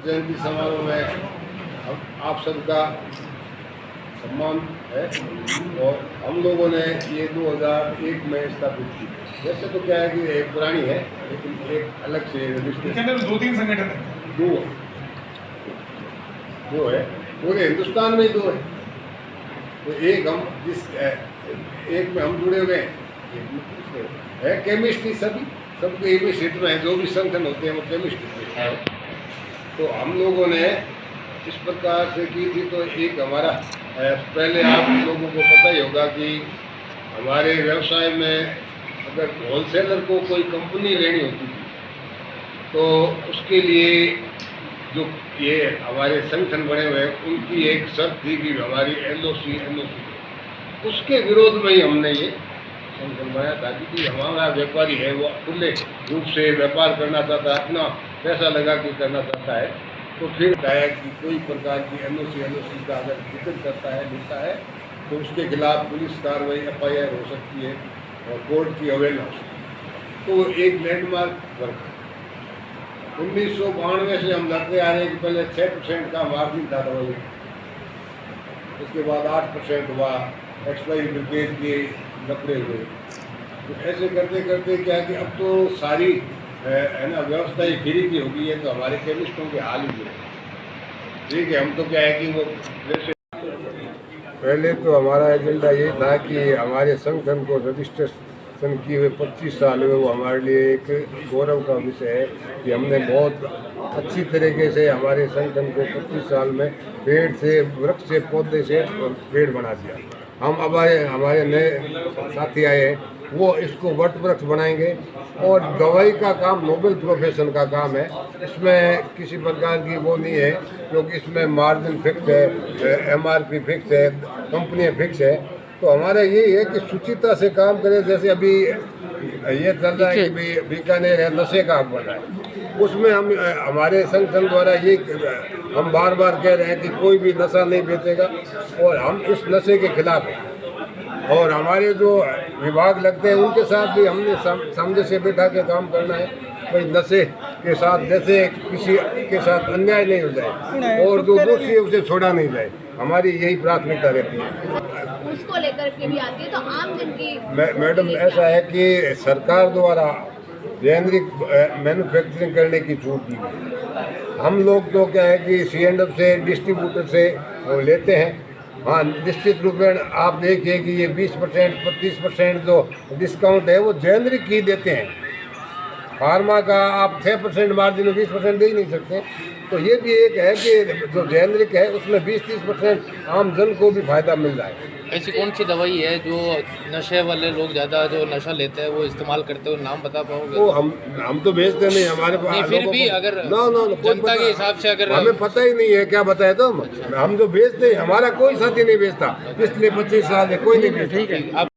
जयंती समारोह में आप सबका सम्मान है और हम लोगों ने ये 2001 में स्थापित की। वैसे तो क्या है कि एक पुरानी है लेकिन एक अलग से रजिस्ट्रेशन 2-3 संगठन है। दो है, पूरे हिंदुस्तान में ही दो है। तो एक हम जिस एक में हम जुड़े हुए हैं केमिस्ट्री, सबके एक क्षेत्र में है, जो भी संगठन होते हैं वो केमिस्ट्री है। तो हम लोगों ने इस प्रकार से की थी। तो एक हमारा पहले आप लोगों को पता ही होगा कि हमारे व्यवसाय में अगर होलसेलर को कोई कंपनी लेनी होती थी तो उसके लिए जो ये हमारे संगठन बने हुए हैं उनकी एक शर्त थी कि हमारी एलओसी उसके विरोध में ही हमने ये संगठन बनाया था। क्योंकि हमारा व्यापारी है वो खुले रूप से व्यापार करना चाहता है, अपना पैसा लगा के करना चाहता है। तो फिर बताया कि कोई प्रकार की एलओसी का अगर जिक्र करता है लेता है तो उसके खिलाफ पुलिस कार्रवाई FIR हो सकती है और कोर्ट की अवहेलना हो सकती है। तो एक लैंडमार्क वर्क 1992 से हम लड़ते आ रहे हैं कि पहले 6% का मार्जिन था दवाई, उसके बाद 8% हुआ, एक्सपायरी ब्रिकेज के लकड़े हुए। तो ऐसे करते करते क्या कि अब तो सारी है ना व्यवस्था ही फ्री की होगी है। तो हमारे केमिस्टों के हाल ही हुए ठीक है। हम तो क्या है कि वो जैसे पहले तो हमारा एजेंडा ये था कि हमारे संगठन को रजिस्ट्रेशन किए हुए 25 साल हुए, वो हमारे लिए एक गौरव का विषय है कि हमने बहुत अच्छी तरीके से हमारे संगठन को 25 साल में पेड़ से, वृक्ष से, पौधे से पेड़ बना दिया। हम अब हमारे नए साथी आए हैं वो इसको वट वृक्ष बनाएंगे। और दवाई का काम नोबेल प्रोफेशन का काम है, इसमें किसी प्रकार की वो नहीं है क्योंकि इसमें मार्जिन फिक्स है, MRP फिक्स है, कंपनियाँ फिक्स है। तो हमारा यही है कि सुचिता से काम करें। जैसे अभी ये चल रहा है कि बीकानेर है, नशे का हब बना है, उसमें हम हमारे संगठन द्वारा ये हम बार बार कह रहे हैं कि कोई भी नशा नहीं बेचेगा और हम इस नशे के खिलाफ हैं। और हमारे जो विभाग लगते हैं उनके साथ भी हमने समझे से बैठा के काम करना है। कोई नशे के साथ जैसे किसी के साथ अन्याय नहीं हो जाए और जो दोषी है उसे छोड़ा नहीं जाए, हमारी यही प्राथमिकता रहती है। उसको लेकर के भी आती है तो आम जन की मैडम ऐसा है कि सरकार द्वारा जेनरिक मैन्युफैक्चरिंग करने की छूट दी है। हम लोग तो क्या है कि C&F से, डिस्ट्रीब्यूटर से वो लेते हैं। हाँ, निश्चित रूप में आप देखिए कि ये 20% 25% जो डिस्काउंट है वो जेनरिक ही देते हैं। फार्मा का आप 6% मार्जिन में 20% दे ही नहीं सकते। तो ये भी एक है कि जो जेनरिक है उसमें 20-30% आम जन को भी फायदा मिल जाए। ऐसी कौन सी दवाई है जो नशे वाले लोग ज़्यादा जो नशा लेते हैं वो इस्तेमाल करते हो, नाम बता पाओगे? वो हम तो बेचते नहीं, हमारे पास नहीं, फिर भी अगर जनता के हिसाब से अगर हमें पता ही नहीं है क्या बताए तो हम जो बेचते हैं हमारा कोई साथी नहीं बेचता, इसलिए 25 साल है कोई नहीं बेचता। ठीक है।